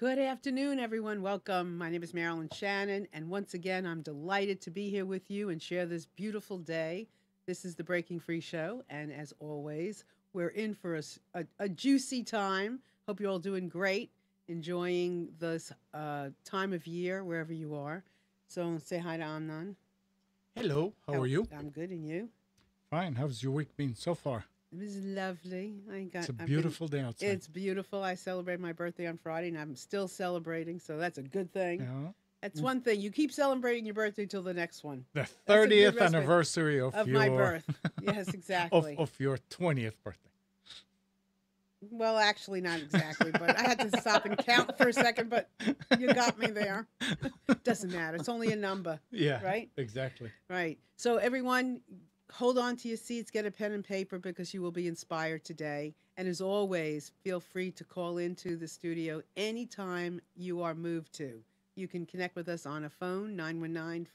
Good afternoon, everyone. Welcome. My name is Marilyn Shannon, and once again, I'm delighted to be here with you and share this beautiful day. This is the Breaking Free Show, and as always, we're in for a juicy time. Hope you're all doing great, enjoying this time of year wherever you are. So say hi to Amnon. Hello, how are How you? I'm good, and you? Fine. How's your week been so far? It was lovely. It's a I've been. beautiful day outside. It's beautiful. I celebrated my birthday on Friday, and I'm still celebrating, so that's a good thing. Yeah. That's one thing. You keep celebrating your birthday till the next one. The That's a good 30th respite anniversary of of my your birth. Yes, of exactly. of your 20th birthday. Well, actually, not exactly, but I had to stop and count for a second, but you got me there. Doesn't matter. It's only a number, Yeah, right? exactly. Right. So, everyone, hold on to your seats, get a pen and paper because you will be inspired today. And as always, feel free to call into the studio anytime you are moved to. You can connect with us on a phone,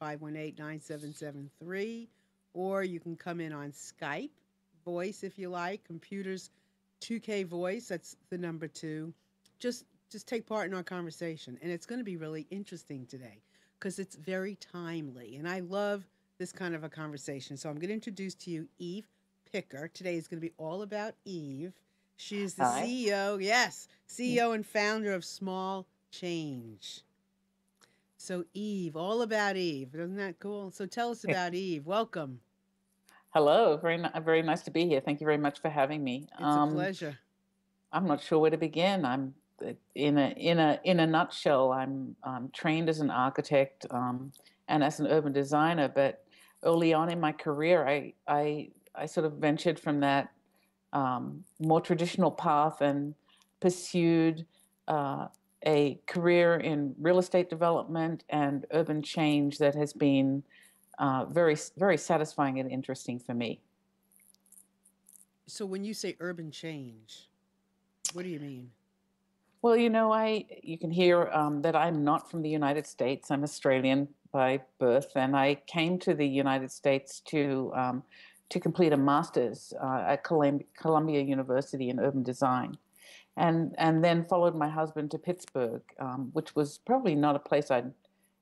919-518-9773, or you can come in on Skype, voice if you like, computers 2K voice, that's the number 2. Just take part in our conversation and it's going to be really interesting today because it's very timely and I love this kind of a conversation. So I'm going to introduce to you Eve Picker. Today is going to be all about Eve. She is the Hi. CEO, yes, CEO and founder of Small Change. So Eve, all about Eve. Isn't that cool? So tell us about Eve. Welcome. Hello. Very nice to be here. Thank you very much for having me. It's a pleasure. I'm not sure where to begin. I'm in a nutshell. I'm trained as an architect and as an urban designer. But early on in my career, I sort of ventured from that more traditional path and pursued a career in real estate development and urban change that has been very satisfying and interesting for me. So when you say urban change, what do you mean? Well, you can hear that I'm not from the United States. I'm Australian by birth, and I came to the United States to complete a master's at Columbia University in urban design, and then followed my husband to Pittsburgh, which was probably not a place I'd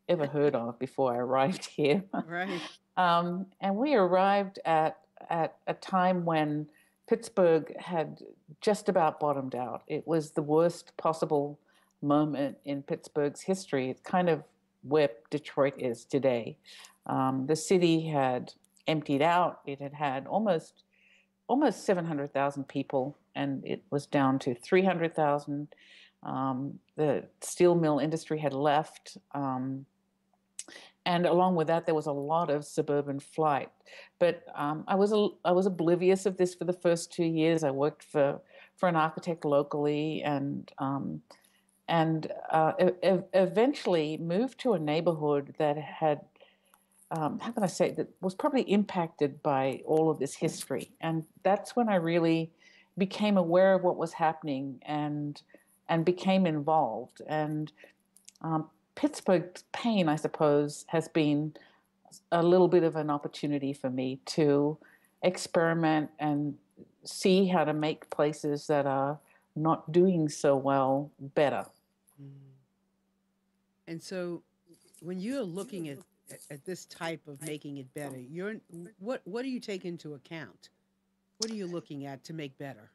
ever heard of before I arrived here. Right. And we arrived at a time when Pittsburgh had just about bottomed out. It was the worst possible moment in Pittsburgh's history. It's kind of where Detroit is today. The city had emptied out. It had had almost 700,000 people, and it was down to 300,000. The steel mill industry had left. And along with that, there was a lot of suburban flight. But I was oblivious of this for the first 2 years. I worked for an architect locally, and eventually moved to a neighborhood that had, how can I say, that was probably impacted by all of this history. And that's when I really became aware of what was happening and became involved. And Pittsburgh's pain, I suppose, has been a little bit of an opportunity for me to experiment and see how to make places that are not doing so well better. Mm. And so when you're looking at this type of making it better, what do you take into account? What are you looking at to make better?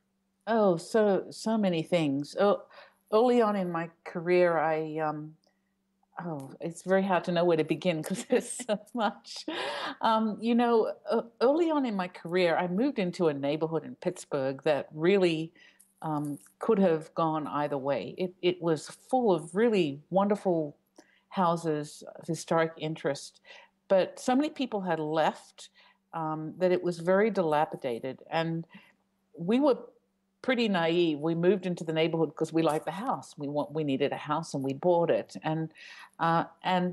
Oh, so many things. Oh, early on in my career, it's very hard to know where to begin because there's so much. Early on in my career, I moved into a neighborhood in Pittsburgh that really could have gone either way. It was full of really wonderful houses of historic interest, but so many people had left that it was very dilapidated. And we were pretty naive. We moved into the neighborhood because we liked the house. We needed a house, and we bought it, and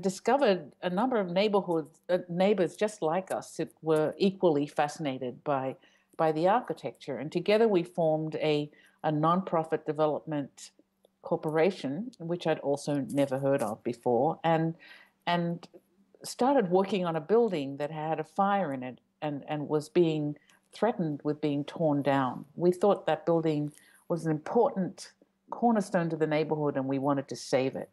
discovered a number of neighbors just like us that were equally fascinated by the architecture. And together we formed a nonprofit development corporation, which I'd also never heard of before, and started working on a building that had a fire in it and was being threatened with being torn down. We thought that building was an important cornerstone to the neighborhood, and we wanted to save it.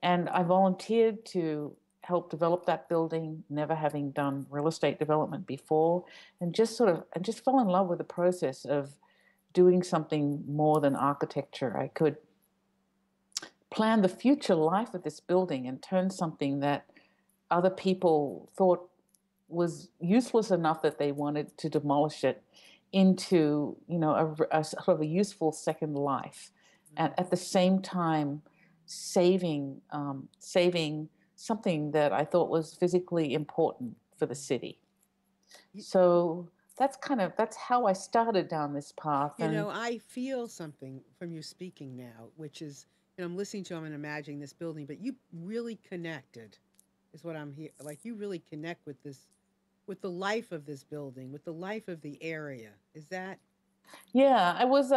And I volunteered to help develop that building, never having done real estate development before, and just fell in love with the process of doing something more than architecture. I could plan the future life of this building and turn something that other people thought was useless enough that they wanted to demolish it into, a sort of a useful second life, and at the same time saving something that I thought was physically important for the city. So that's how I started down this path. And I feel something from you speaking now, which is, I'm listening to him and imagining this building, but you really connected, is what I'm here. Like you really connect with this, with the life of this building, with the life of the area. Is that? yeah, it was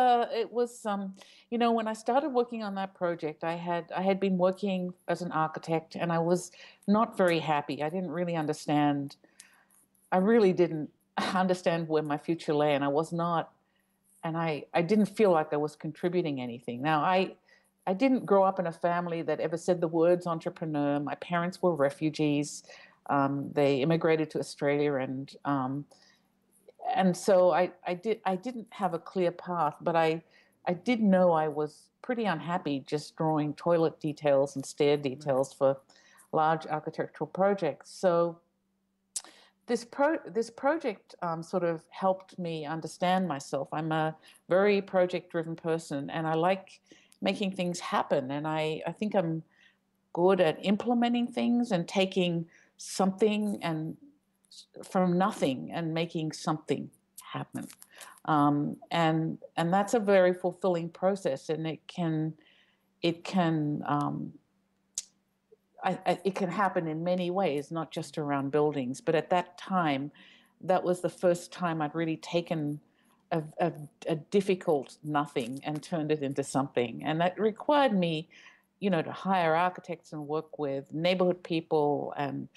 when I started working on that project, I had been working as an architect, and I was not very happy. I really didn't understand where my future lay, and I was not, and I didn't feel like I was contributing anything. Now, I didn't grow up in a family that ever said the words entrepreneur. My parents were refugees. They immigrated to Australia, and so I didn't have a clear path, but I did know I was pretty unhappy just drawing toilet details and stair details for large architectural projects. So this project sort of helped me understand myself. I'm a very project-driven person, and I like making things happen. And I think I'm good at implementing things and taking something and from nothing and making something happen. And that's a very fulfilling process, and it can it can happen in many ways, not just around buildings. But at that time, that was the first time I'd really taken a difficult nothing and turned it into something. And that required me, to hire architects and work with neighborhood people and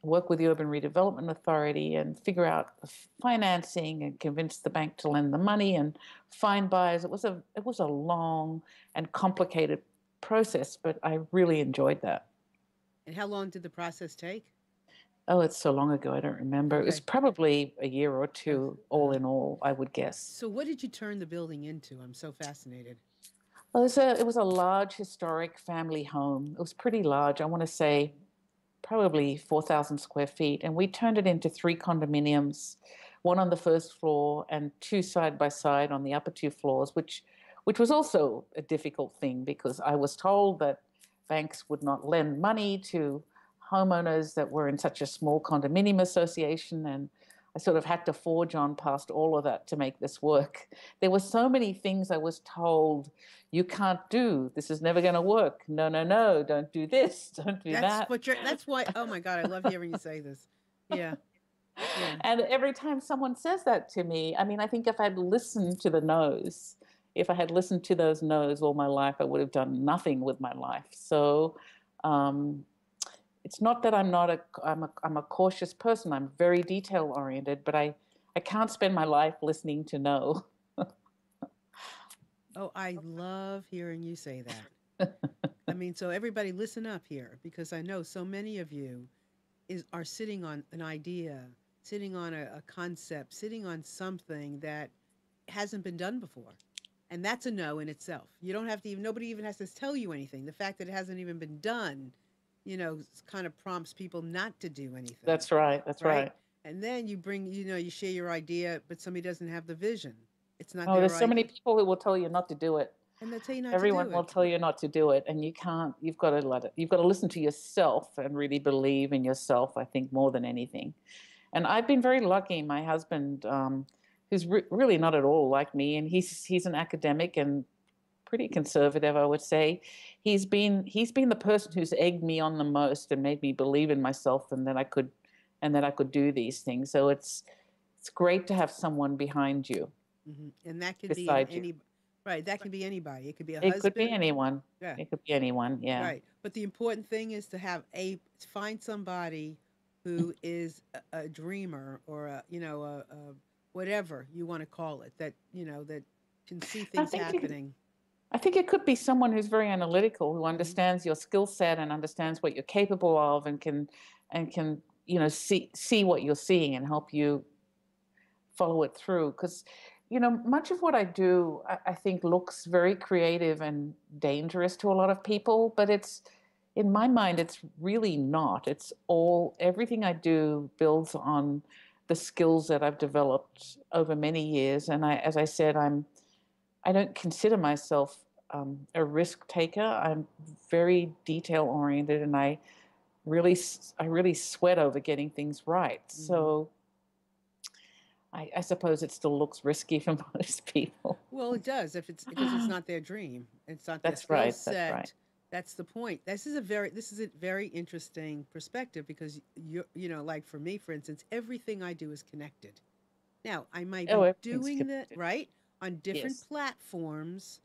work with the Urban Redevelopment Authority and figure out the financing and convince the bank to lend the money and find buyers. It was a long and complicated process, but I really enjoyed that. And how long did the process take? Oh, it's so long ago, I don't remember. It was Okay. probably a year or two, all in all, I would guess. So what did you turn the building into? I'm so fascinated. Well, it was a large historic family home. It was pretty large. I want to say probably 4,000 square feet. And we turned it into 3 condominiums, one on the first floor and 2 side by side on the upper 2 floors, which was also a difficult thing because I was told that banks would not lend money to homeowners that were in such a small condominium association. And I sort of had to forge on past all of that to make this work. There were so many things I was told, you can't do. This is never going to work. No, no, no, don't do this. Don't do that. That's why, oh my God, I love hearing you say this. Yeah. Yeah. And every time someone says that to me, I mean, I think if I'd listened to the no's, if I had listened to those no's all my life, I would have done nothing with my life. So it's not that I'm a cautious person. I'm very detail oriented, but I can't spend my life listening to no. Oh, I love hearing you say that. I mean, so everybody listen up here because I know so many of you are sitting on an idea, sitting on a concept, sitting on something that hasn't been done before. And that's a no in itself. You don't have to even, nobody even has to tell you anything. The fact that it hasn't even been done, kind of prompts people not to do anything. That's right. That's right. And then you bring, you share your idea, but somebody doesn't have the vision. It's not Oh, their there's so many people who will tell you not to do it. And they'll tell you not Everyone to do will it. tell you not to do it, and you can't. You've got to let it. You've got to listen to yourself and really believe in yourself. I think more than anything. And I've been very lucky. My husband, who's really not at all like me, and he's an academic and pretty conservative, I would say. He's been the person who's egged me on the most and made me believe in myself and that I could do these things. So it's great to have someone behind you. Mm-hmm. And that could be right. That can be anybody. It could be a husband. It could be anyone. Yeah. It could be anyone. Yeah. Right. But the important thing is to find somebody who is a dreamer or a whatever you want to call it that that can see things happening. I think it could be someone who's very analytical, who Hmm. understands your skill set and understands what you're capable of, and can see what you're seeing and help you follow it through. Because much of what I do, I think, looks very creative and dangerous to a lot of people, but it's in my mind, it's really not. It's all everything I do builds on the skills that I've developed over many years. And as I said, I don't consider myself a risk taker. I'm very detail oriented, and I really sweat over getting things right. Hmm. So I suppose it still looks risky for most people. Well, it does if it's because it's not their dream. It's not their That's skill right. That's right. set. That's the point. This is a very interesting perspective because like for me, for instance, everything I do is connected. Now, I might Oh, be everything's doing that connected. right on different Yes. platforms,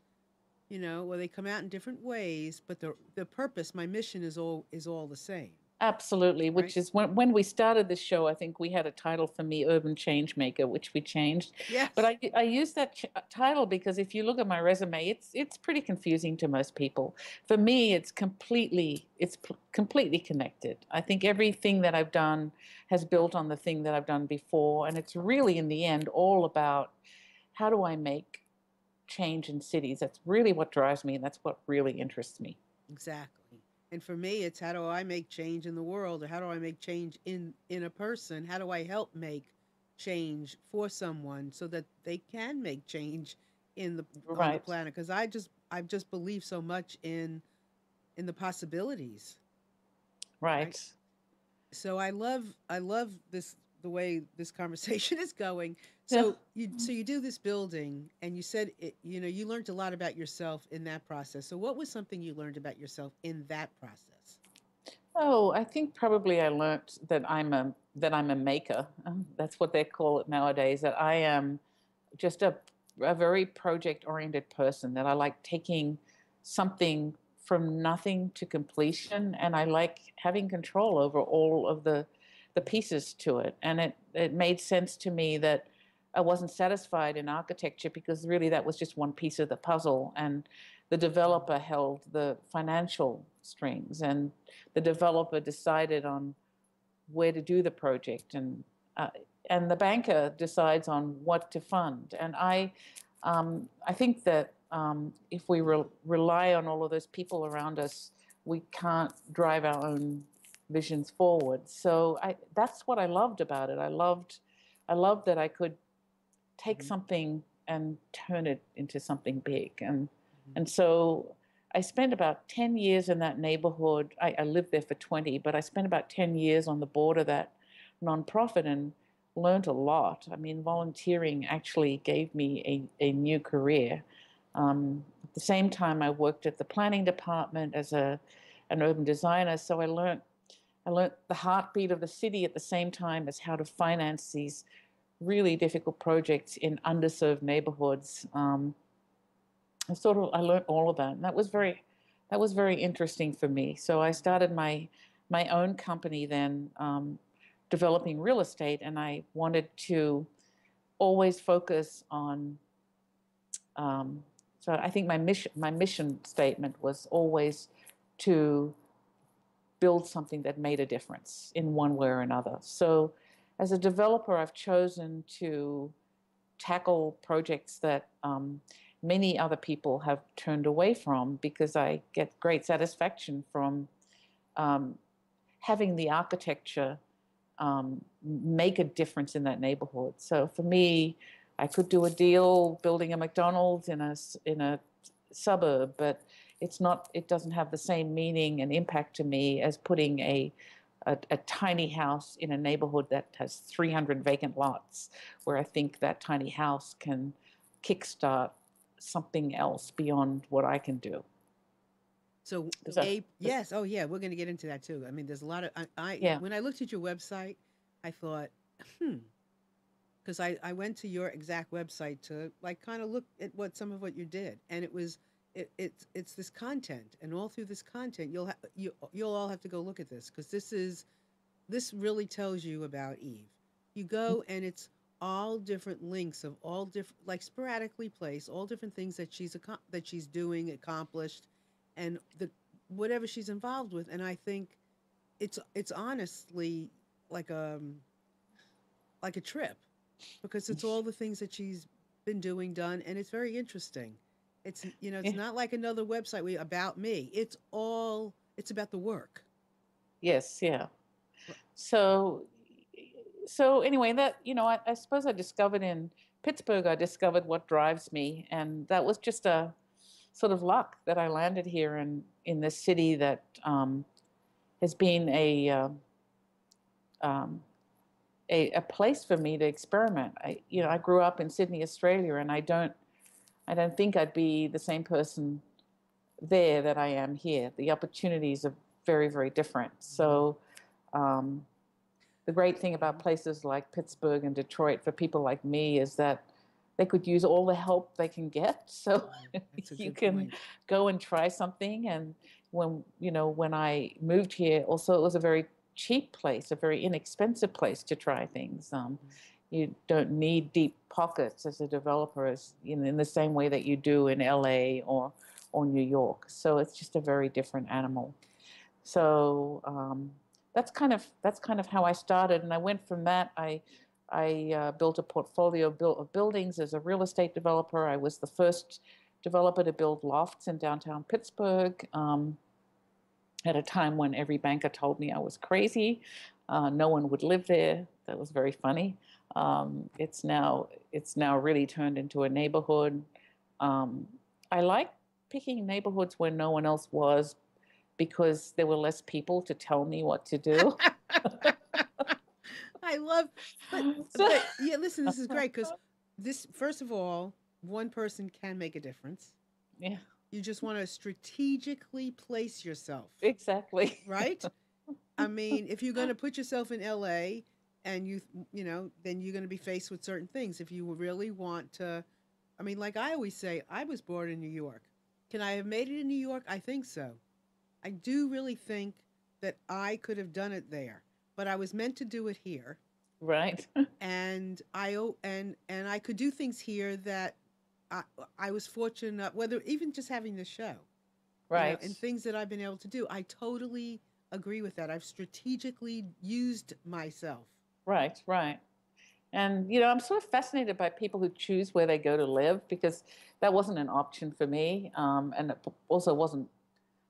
where they come out in different ways, but the purpose, my mission is all the same, Absolutely, right? which is when we started the show, I think we had a title for me, Urban Change Maker, which we changed. But Yes. I use that title because if you look at my resume, it's pretty confusing to most people. For me, completely connected. I think everything that I've done has built on the thing that I've done before, and it's really in the end all about how do I make change in cities. That's really what drives me, and that's what really interests me. Exactly. And for me, it's how do I make change in the world, or how do I make change in a person? How do I help make change for someone so that they can make change in the on the Right, planet? Because I just believe so much in the possibilities, right? right. So I love this the way this conversation is going. Yeah. So you do this building, and you said you learned a lot about yourself in that process. So what was something you learned about yourself in that process? Oh, I think probably I learnt that I'm a maker. That's what they call it nowadays. That I am just a very project oriented person. That I like taking something from nothing to completion, and I like having control over all of the pieces to it. And it made sense to me that I wasn't satisfied in architecture because really that was just one piece of the puzzle, and the developer held the financial strings, and the developer decided on where to do the project, uh, and the banker decides on what to fund. And I think that if we rely on all of those people around us, we can't drive our own visions forward. So that's what I loved about it. I loved that I could take Hmm. something and turn it into something big. Hmm. And so I spent about 10 years in that neighborhood. I lived there for 20, but I spent about 10 years on the board of that nonprofit and learned a lot. I mean, volunteering actually gave me a new career. At the same time, I worked at the planning department as an urban designer, so I learned the heartbeat of the city at the same time as how to finance these really difficult projects in underserved neighborhoods. I learned all of that, and that was very interesting for me. So I started my own company then, developing real estate, and I wanted to always focus on. Um, so I think my mission statement was always to build something that made a difference in one way or another. So as a developer, I've chosen to tackle projects that many other people have turned away from because I get great satisfaction from um, having the architecture make a difference in that neighborhood. So for me, I could do a deal building a McDonald's in a suburb, but it's not. It doesn't have the same meaning and impact to me as putting a tiny house in a neighborhood that has 300 vacant lots, where I think that tiny house can kickstart something else beyond what I can do. So Does that? yes, oh yeah, we're going to get into that too. I mean, there's a lot of I Yeah. when I looked at your website, I thought, hmm, because I went to your exact website to like kind of look at what some of what you did, and it's this content, and all through this content, you'll all have to go look at this because this really tells you about Eve. You go and it's all different links of all different, like sporadically placed, all different things that that she's doing, accomplished, and the whatever she's involved with. And I think it's honestly like a like a trip because it's all the things that she's been doing, done, and it's very interesting. It's it's Yeah. not like another website we about me. It's about the work. Yes, yeah. So, so anyway, that I suppose I discovered in Pittsburgh. I discovered what drives me, and that was just a sort of luck that I landed here in this city that has been um, a place for me to experiment. I grew up in Sydney, Australia, and I don't think I'd be the same person there that I am here. The opportunities are very, very different. So. Um, the great thing about places like Pittsburgh and Detroit for people like me is that they could use all the help they can get. So That's a you good can point. go and try something. And when I moved here, also it was a very cheap place, a very inexpensive place to try things. You don't need deep pockets as a developer, as in the same way that you do in LA or New York. So it's just a very different animal. So that's kind of how I started, and I went from that. I built a portfolio of buildings as a real estate developer. I was the first developer to build lofts in downtown Pittsburgh. At a time when every banker told me I was crazy, no one would live there. That was very funny. It's now really turned into a neighborhood. Um, I like picking neighborhoods where no one else was because there were less people to tell me what to do. I love, but So, yeah, listen, this is great because this first of all, one person can make a difference. yeah, You just want to strategically place yourself, exactly. right? I mean, if you're going to put yourself in LA and then you're going to be faced with certain things. If you really want to, I mean, like I always say, I was born in New York. Can I have made it in New York? I think so. I do really think that I could have done it there, but I was meant to do it here, Right. and and I could do things here that I I was fortunate enough, whether even just having the show, Right. and things that I've been able to do. I totally agree with that. I've strategically used myself. Right. Right. And I'm sort of fascinated by people who choose where they go to live because that wasn't an option for me, and it also wasn't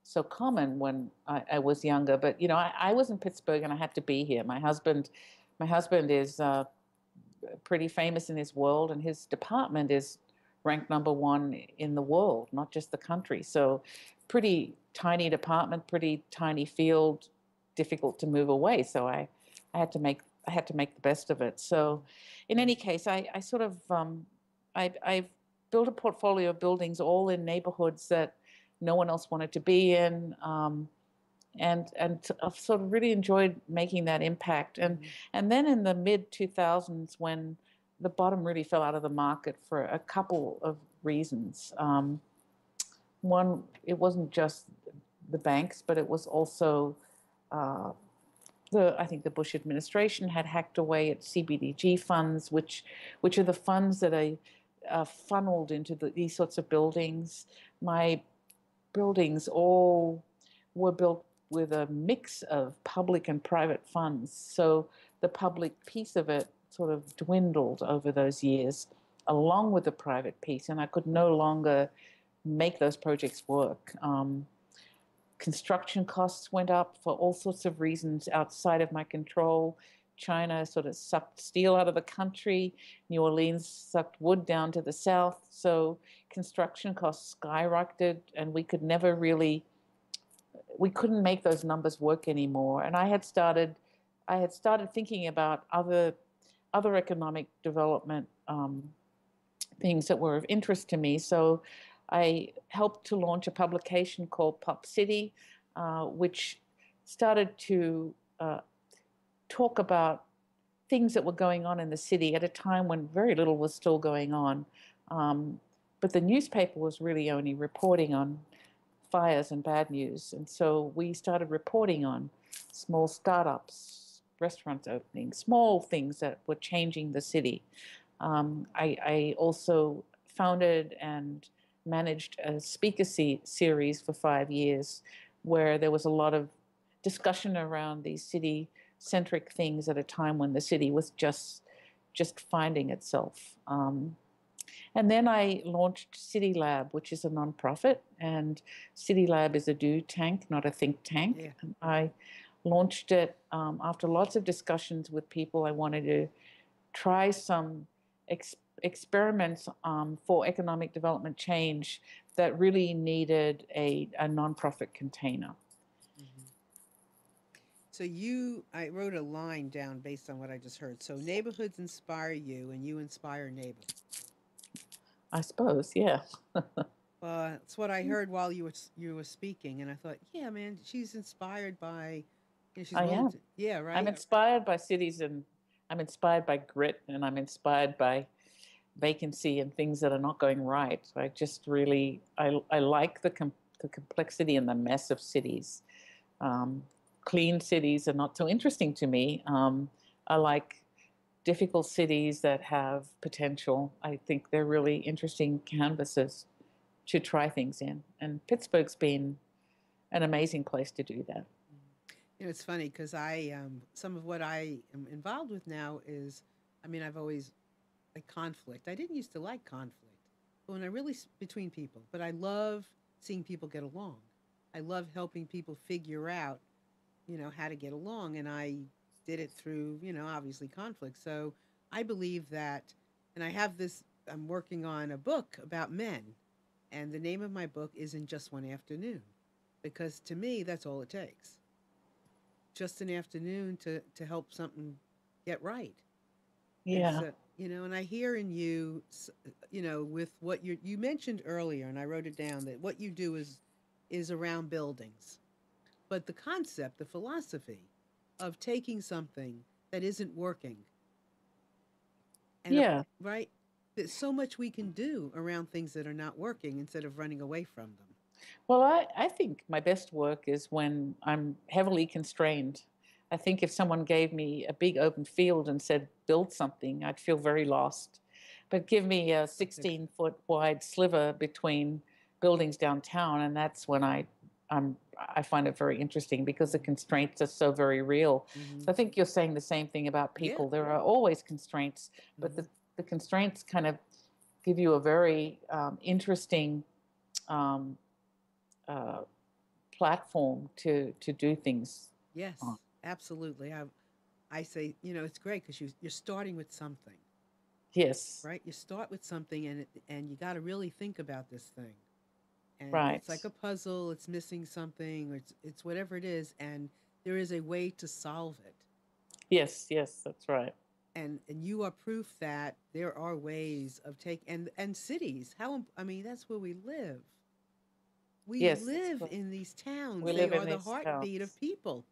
so common when I was younger. But I was in Pittsburgh and I had to be here. My husband is pretty famous in his world, and his department is ranked number one in the world, not just the country. So, pretty tiny department, pretty tiny field, difficult to move away. So I had to make I had to make the best of it. So, in any case, I sort of I've built a portfolio of buildings all in neighborhoods that no one else wanted to be in. And I've sort of really enjoyed making that impact. And Mhm. and then in the mid 2000s, when the bottom really fell out of the market for a couple of reasons. One, it wasn't just the banks, but it was also uh, I think the Bush administration had hacked away at CBDG funds, which are the funds that are funneled into these sorts of buildings. My buildings all were built with a mix of public and private funds. So the public piece of it sort of dwindled over those years, along with the private piece, and I could no longer make those projects work. Construction costs went up for all sorts of reasons outside of my control. China sort of sucked steel out of the country. New Orleans sucked wood down to the south. So construction costs skyrocketed, and we couldn't make those numbers work anymore. And I had started thinking about other economic development things that were of interest to me. So I helped to launch a publication called Pop City, which started to talk about things that were going on in the city at a time when very little was still going on. Um, but the newspaper was really only reporting on fires and bad news. And so we started reporting on small startups, restaurants opening, small things that were changing the city. I also founded and managed a speaker series for 5 years where there was a lot of discussion around these city centric things at a time when the city was just finding itself. And then I launched City Lab, which is a nonprofit, and City Lab is a do tank, not a think tank. Yeah. And I launched it after lots of discussions with people. I wanted to try some experiments for economic development change that really needed a nonprofit container. Mhm. So I wrote a line down based on what I just heard. So neighborhoods inspire you, and you inspire neighbors. I suppose, yeah. That's what I heard while you were speaking, and I thought, yeah, man, she's inspired by, she's I willing am. to, yeah, I'm right, inspired by cities, and I'm inspired by grit, and I'm inspired by vacancy and things that are not going right. I just really, I like the complexity and the mess of cities. Um, Clean cities are not so interesting to me. I like difficult cities that have potential. I think they're really interesting canvases to try things in. And Pittsburgh's been an amazing place to do that. It's funny because some of what I am involved with now is, I mean, I've always like conflict. I didn't used to like conflict, but when I really between people, but I love seeing people get along. I love helping people figure out, how to get along, and I did it through, obviously conflict. So I believe that, and I have this. I'm working on a book about men, and the name of my book is In Just One Afternoon, because to me that's all it takes. Just an afternoon to help something get right. And Yeah. so, and I hear in you, with what you mentioned earlier, and I wrote it down that what you do is around buildings, but the concept, the philosophy of taking something that isn't working, and Yeah. right, there's so much we can do around things that are not working instead of running away from them. Well, I think my best work is when I'm heavily constrained. I think if someone gave me a big open field and said, build something, I'd feel very lost. But give me a 16-foot wide sliver between buildings downtown, and that's when I find it very interesting because the constraints are so very real. Mm-hmm. So I think you're saying the same thing about Yeah. people. There are always constraints, but Mm-hmm. the constraints kind of give you a very interesting um, uh, platform to do things Yes, on. absolutely. I say, it's great because you're starting with something, Yes, right? You start with something, and you got to really think about this thing. And right. it's like a puzzle. It's missing something, or it's whatever it is, and there is a way to solve it. Yes, yes, that's right. And you are proof that there are ways of and cities. I mean, that's where we live. We Yes, live in these towns. we They live are in the these heartbeat of towns. people.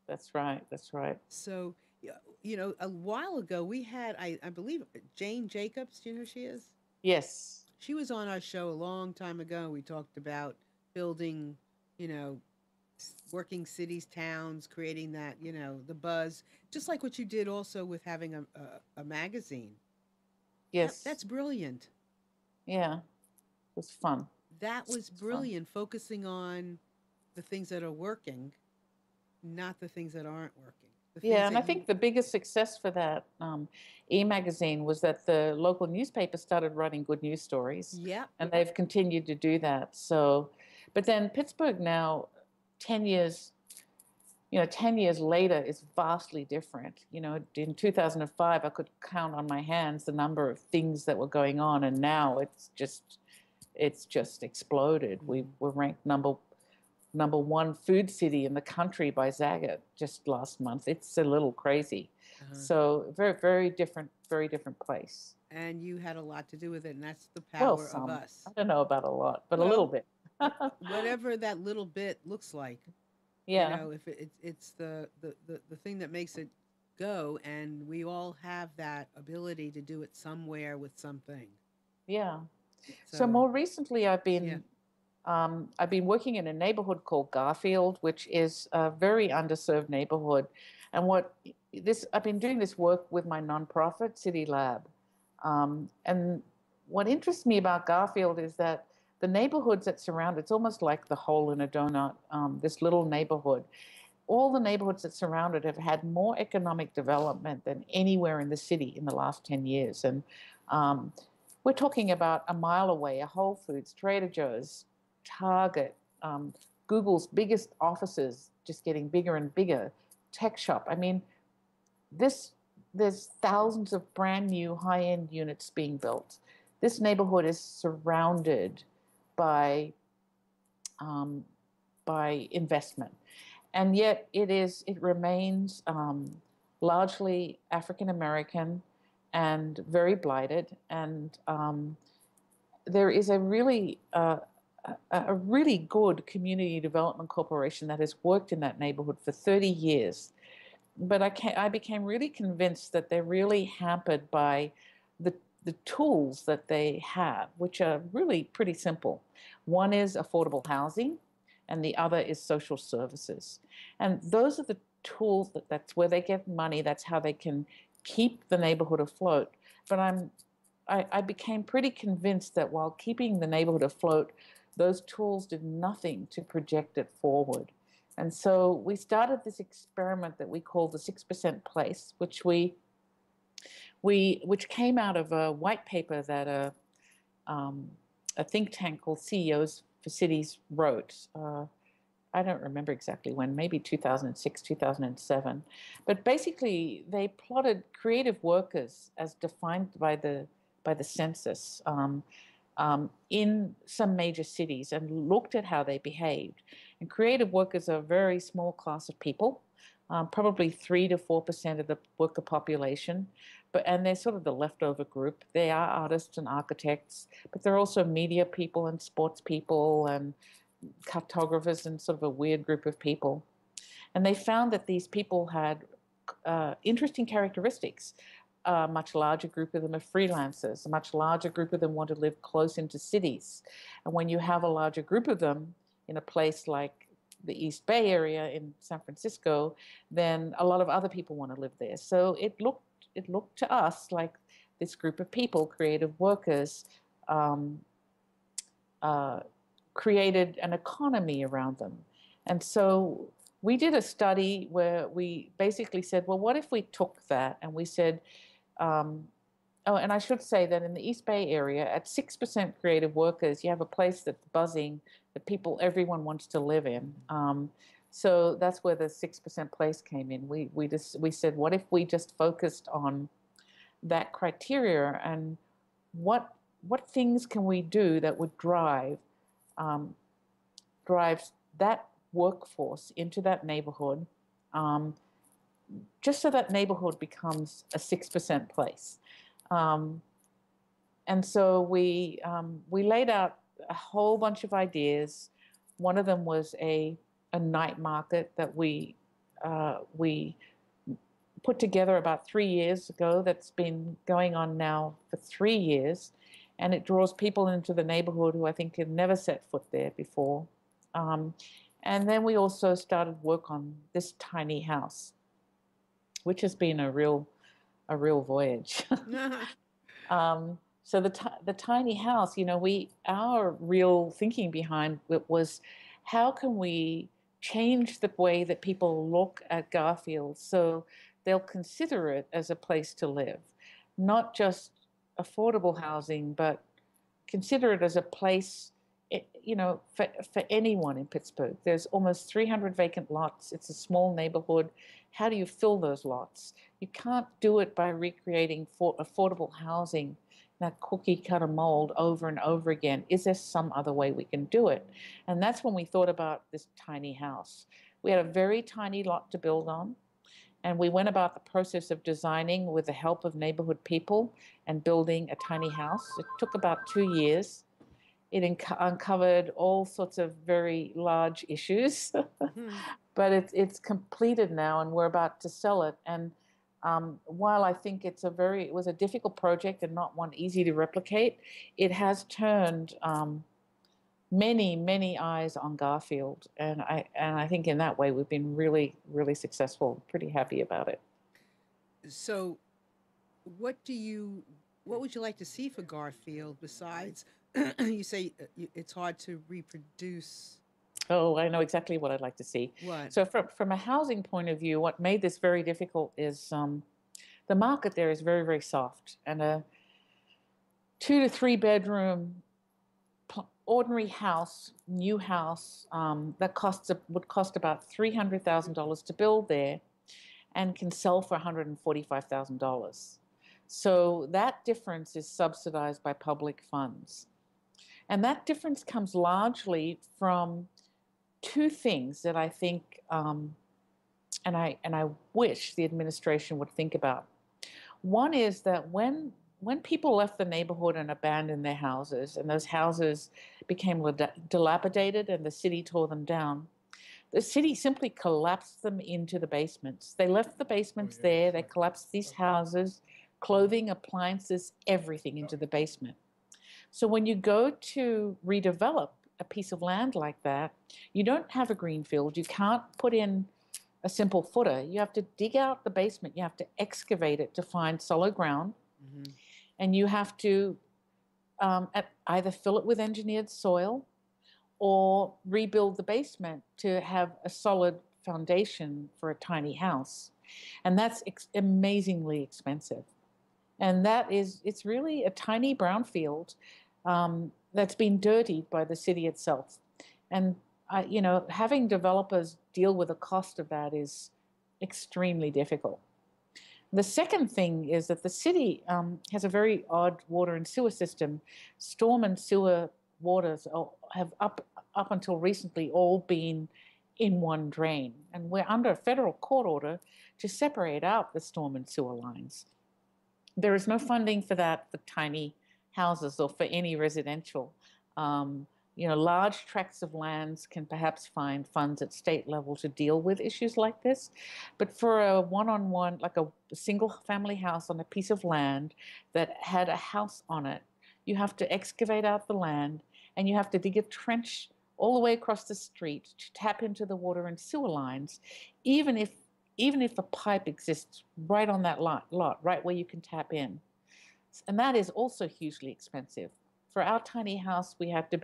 That's right. That's right. So, a while ago we had, I believe, Jane Jacobs. Do you know who she is? Yes, She was on our show a long time ago. We talked about building, you know, working cities, towns, creating that, the buzz, just like what you did also with having a magazine. yes, That's brilliant. yeah. It was fun. That was It's fun. brilliant, focusing on the things that are working, not the things that aren't working. The Yeah, things and I that you, think the biggest success for that e-magazine was that the local newspaper started writing good news stories, yep, and they've continued to do that. So, but then Pittsburgh now, 10 years 10 years later is vastly different. In 2005, I could count on my hands the number of things that were going on, and now it's just exploded. We Mhm. were ranked number one food city in the country by Zagat just last month. It's a little crazy. Uh-huh. So very different place. And you had a lot to do with it, and that's the Well, power of some. us. I don't know about a lot, but a little Well, bit. whatever that little bit looks like, Yeah, if it's the thing that makes it go, and we all have that ability to do it somewhere with something. yeah. So So more recently, yeah, I've been working in a neighborhood called Garfield, which is a very underserved neighborhood. And I've been doing this work with my nonprofit, City Lab. And what interests me about Garfield is that the neighborhoods that surround it's almost like the hole in a donut, this little neighborhood. All the neighborhoods that surround it have had more economic development than anywhere in the city in the last 10 years. And we're talking about a mile away, a Whole Foods, Trader Joe's, Target, Google's biggest offices just getting bigger and bigger, tech shop. I mean, there's thousands of brand new high-end units being built. This neighborhood is surrounded by investment, and yet it remains largely African American and very blighted. And there is a really good community development corporation that has worked in that neighborhood for 30 years. But I became really convinced that they're really hampered by the tools that they have, which are really pretty simple. One is affordable housing, and the other is social services. And those are the tools that's where they get money. That's how they can keep the neighborhood afloat. But I became pretty convinced that while keeping the neighborhood afloat, those tools did nothing to project it forward. And so we started this experiment that we call the 6% Place, which came out of a white paper that a think tank called CEOs for Cities wrote. I don't remember exactly when, maybe 2006, 2007. But basically, they plotted creative workers as defined by the census in some major cities and looked at how they behaved. And creative workers are a very small class of people, probably 3 to 4% of the worker population, and they're sort of the leftover group. They are artists and architects, but they're also media people and sports people and cartographers and sort of a weird group of people. And they found that these people had interesting characteristics. A much larger group of them are freelancers. A much larger group of them want to live close into cities. And when you have a larger group of them in a place like the East Bay area in San Francisco, then a lot of other people want to live there. So it looked to us like this group of people, creative workers, created an economy around them. And so we did a study where we basically said, well, what if we took that and we said, and I should say that in the East Bay area, at 6% creative workers, you have a place that's buzzing, that everyone wants to live in. So that's where the 6% Place came in. We said, what if we just focused on that criteria, and what things can we do that would drive that workforce into that neighborhood, just so that neighborhood becomes a 6% Place. And so we laid out a whole bunch of ideas. One of them was a night market that we put together about 3 years ago, that's been going on now for 3 years. And it draws people into the neighborhood who I think had never set foot there before. And then we also started work on this tiny house, which has been a real voyage. So the tiny house, our real thinking behind it was, how can we change the way that people look at Garfield so they'll consider it as a place to live, not just affordable housing, but consider it as a place, for anyone in Pittsburgh. There's almost 300 vacant lots. It's a small neighborhood. How do you fill those lots? You can't do it by recreating affordable housing, that cookie cutter mold over and over again. Is there some other way we can do it? And that's when we thought about this tiny house. We had a very tiny lot to build on, and we went about the process of designing with the help of neighborhood people and building a tiny house. It took about 2 years. It uncovered all sorts of very large issues, but it's completed now, and we're about to sell it. And while I think it was a difficult project and not one easy to replicate, it has turned many eyes on Garfield, and I think in that way we've been really successful. Pretty happy about it. So, what would you like to see for Garfield besides you say it's hard to reproduce Oh, I know exactly what I'd like to see. what? So from a housing point of view, what made this very difficult is the market there is very soft, and a 2 to 3 bedroom ordinary house, new house, that would cost about $300,000 to build there, and can sell for $145,000. So that difference is subsidized by public funds, and that difference comes largely from two things that I think, and I wish the administration would think about. One is that when people left the neighborhood and abandoned their houses, and those houses became dilapidated, and the city tore them down, the city simply collapsed them into the basements. They left the basements there. They collapsed these houses, clothing, appliances, everything into the basement. So when you go to redevelop a piece of land like that, you don't have a green field. You can't put in a simple footer. You have to dig out the basement. You have to excavate it to find solid ground. Hmm. And you have to either fill it with engineered soil or rebuild the basement to have a solid foundation for a tiny house. And that's amazingly expensive. And it's really a tiny brownfield that's been dirtied by the city itself. And having developers deal with the cost of that is extremely difficult. The second thing is that the city has a very odd water and sewer system. Storm and sewer waters have up until recently all been in one drain, and we're under a federal court order to separate out the storm and sewer lines. There is no funding for that for tiny houses or for any residential. Large tracts of lands can perhaps find funds at state level to deal with issues like this. But for a one-on-one, like a single family house on a piece of land that had a house on it, you have to excavate out the land, and you have to dig a trench all the way across the street to tap into the water and sewer lines, even if a pipe exists right on that lot, right where you can tap in. And that is also hugely expensive. For our tiny house, we had to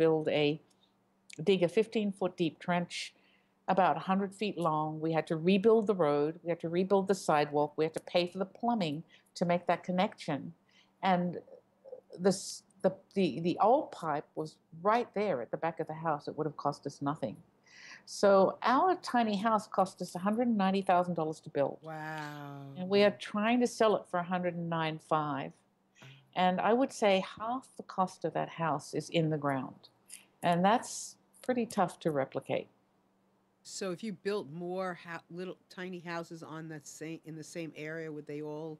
dig a 15-foot deep trench, about 100 feet long. We had to rebuild the road. We had to rebuild the sidewalk. We had to pay for the plumbing to make that connection. And the old pipe was right there at the back of the house. It would have cost us nothing. So our tiny house cost us $190,000 to build. Wow. And we are trying to sell it for $109,500. And I would say half the cost of that house is in the ground. And that's pretty tough to replicate. So if you built more little tiny houses in the same area, would they all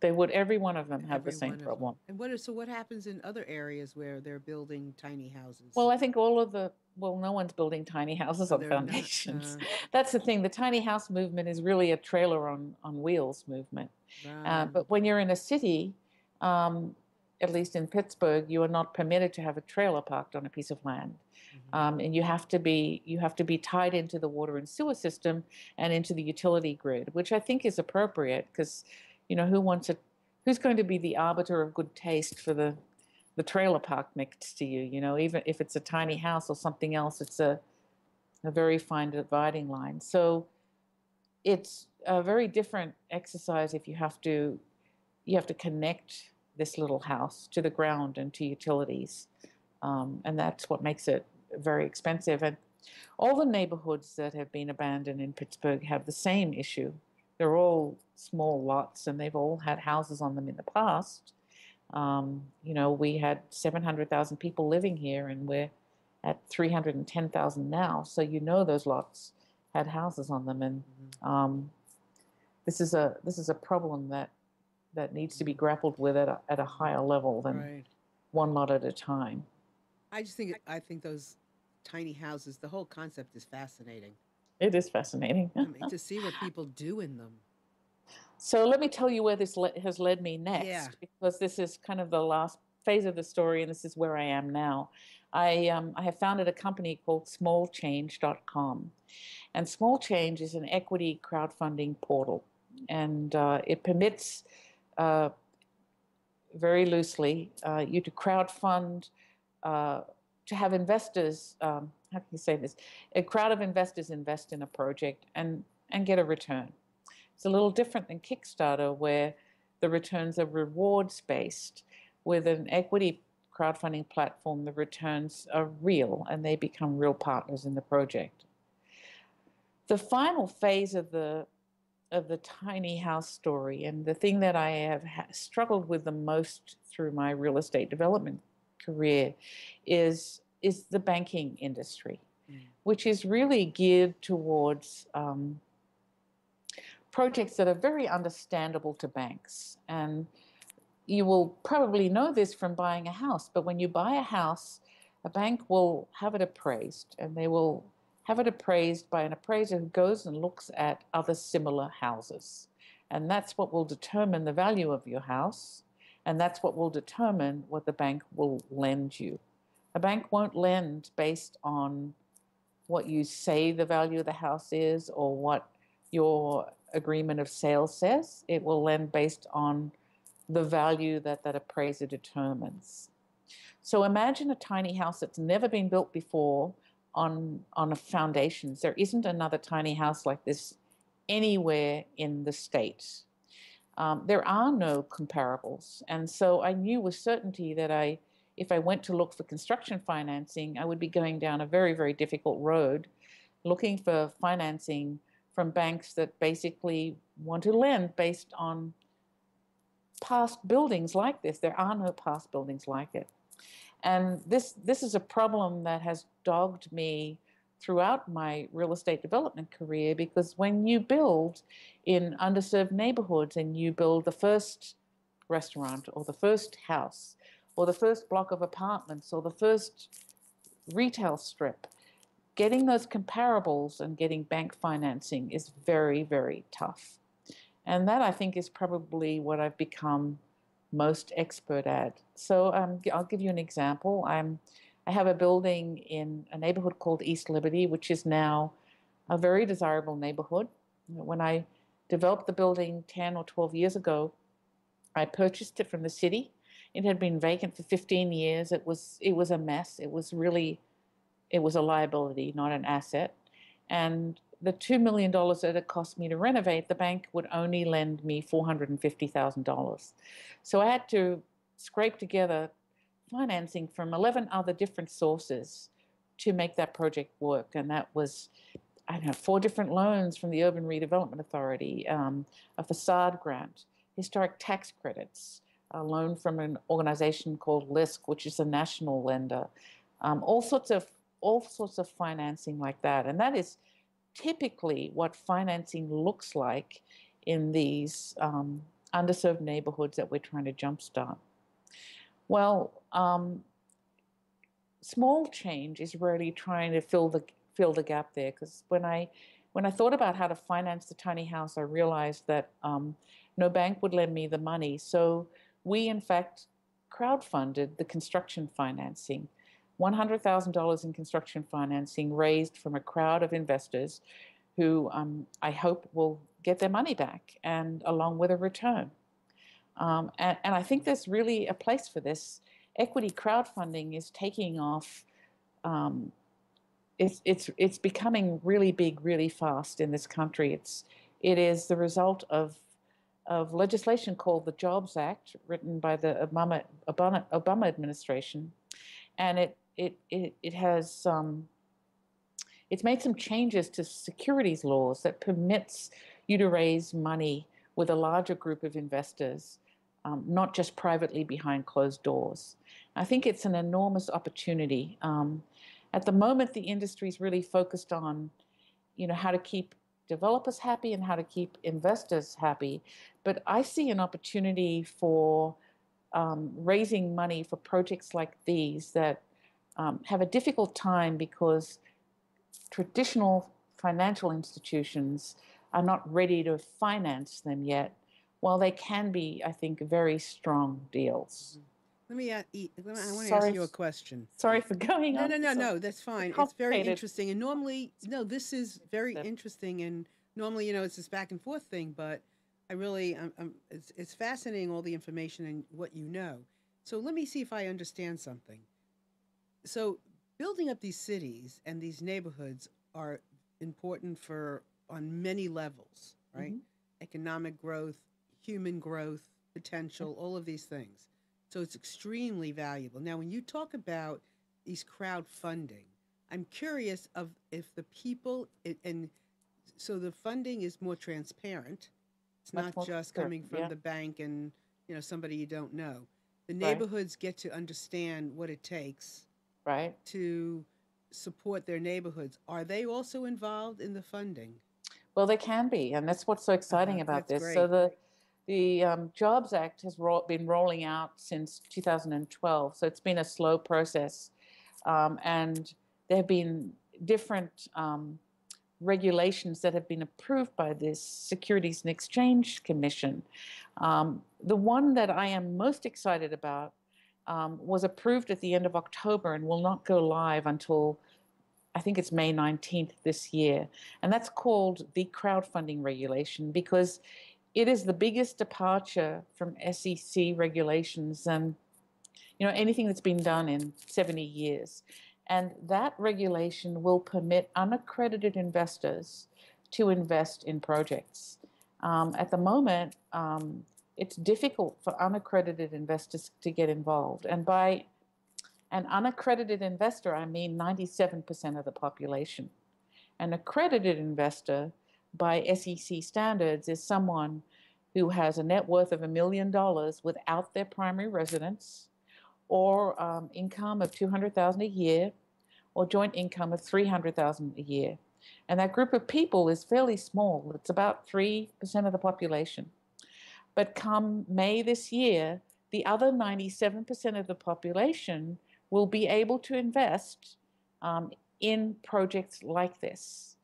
Every one of them have the every same one of them? problem. And what happens in other areas where they're building tiny houses? Well, I think no one's building tiny houses Oh, on they're not. foundations. That's the thing. The tiny house movement is really a trailer on wheels movement. Right. But when you're in a city, at least in Pittsburgh, you are not permitted to have a trailer parked on a piece of land. Mhm. And you have to be tied into the water and sewer system and into the utility grid, which I think is appropriate because, who's going to be the arbiter of good taste for the trailer park next to you? Even if it's a tiny house or something else, it's a very fine dividing line. So it's a very different exercise if you have to connect this little house to the ground and to utilities. And that's what makes it very expensive. And all the neighborhoods that have been abandoned in Pittsburgh have the same issue. They're all small lots, and they've all had houses on them in the past. We had 700,000 people living here, and we're at 310,000 now. So those lots had houses on them, and this is a problem that needs to be grappled with at a higher level than Right. one lot at a time. I think those tiny houses, the whole concept is fascinating. It is fascinating. I mean, to see what people do in them. So let me tell you where this has led me next, Yeah. because this is kind of the last phase of the story, and this is where I am now. I have founded a company called smallchange.com. And Small Change is an equity crowdfunding portal. And it permits, very loosely, you to crowdfund, to have investors, how can you say this? A crowd of investors invest in a project and get a return. It's a little different than Kickstarter, where the returns are rewards based. With an equity crowdfunding platform, the returns are real and they become real partners in the project. The final phase of the tiny house story, and the thing that I have struggled with the most through my real estate development career, is the banking industry, which is really geared towards projects that are very understandable to banks. And you will probably know this from buying a house, but when you buy a house, a bank will have it appraised, and they will have it appraised by an appraiser who goes and looks at other similar houses. And that's what will determine the value of your house, and that's what will determine what the bank will lend you. A bank won't lend based on what you say the value of the house is or what your agreement of sale says. It will lend based on the value that that appraiser determines. So imagine a tiny house that's never been built before on a foundations. There isn't another tiny house like this anywhere in the States. There are no comparables. And so I knew with certainty that if I went to look for construction financing, I would be going down a very, very difficult road, looking for financing from banks that basically want to lend based on past buildings like this. There are no past buildings like it. And this is a problem that has dogged me throughout my real estate development career, because when you build in underserved neighborhoods and you build the first restaurant or the first house or the first block of apartments or the first retail strip, getting those comparables and getting bank financing is very, very tough. And that, I think, is probably what I've become most expert at. So I'll give you an example. I have a building in a neighborhood called East Liberty, which is now a very desirable neighborhood. When I developed the building 10 or 12 years ago, I purchased it from the city. It had been vacant for 15 years. It was a mess. It was a liability, not an asset. And the $2 million that it cost me to renovate, the bank would only lend me $450,000. So I had to scrape together financing from 11 other different sources to make that project work. And that was, 4 different loans from the Urban Redevelopment Authority, a facade grant, historic tax credits, a loan from an organization called LISC, which is a national lender, all sorts of financing like that. And that is typically what financing looks like in these underserved neighborhoods that we're trying to jumpstart. Well, Small Change is really trying to fill the gap there, because when I thought about how to finance the tiny house, I realized that no bank would lend me the money. So we, in fact, crowdfunded the construction financing. $100,000 in construction financing raised from a crowd of investors who I hope will get their money back, and along with a return. And I think there's really a place for this. Equity crowdfunding is taking off. It's becoming really big, really fast in this country. It is the result of legislation called the Jobs Act, written by the Obama administration, and it has it's made some changes to securities laws that permits you to raise money with a larger group of investors, not just privately behind closed doors. I think it's an enormous opportunity. At the moment, the industry is really focused on, how to keep developers happy and how to keep investors happy. But I see an opportunity for raising money for projects like these that have a difficult time because traditional financial institutions are not ready to finance them yet, while they can be, I think, very strong deals. Let me, I want to ask Sorry, you a question. sorry for going No, on no, no, so no. That's fine. It's very complicated. interesting. And normally, no, this is very That- interesting. And normally, it's this back and forth thing. But I really, it's fascinating all the information and what you know. So let me see if I understand something. So building up these cities and these neighborhoods are important for on many levels, right? Mhm. Economic growth, human growth, potential, all of these things. So it's extremely valuable. Now, when you talk about these crowdfunding, I'm curious of if the people and so the funding is more transparent. It's Much not more just clear. coming from Yeah, the bank and somebody you don't know. The right, neighborhoods get to understand what it takes right. to support their neighborhoods. Are they also involved in the funding? Well, they can be, and that's what's so exciting about That's this. So great. the Jobs Act has been rolling out since 2012, so it's been a slow process, and there have been different regulations that have been approved by this Securities and Exchange Commission. The one that I am most excited about was approved at the end of October and will not go live until I think it's May 19th this year. And that's called the crowdfunding regulation because it is the biggest departure from SEC regulations and anything that's been done in 70 years. And that regulation will permit unaccredited investors to invest in projects. At the moment, it's difficult for unaccredited investors to get involved. And by an unaccredited investor, I mean 97% of the population. An accredited investor by SEC standards is someone who has a net worth of $1 million without their primary residence, or income of 200,000 a year, or joint income of 300,000 a year. And that group of people is fairly small. It's about 3% of the population. But come May this year, the other 97% of the population will be able to invest in projects like this.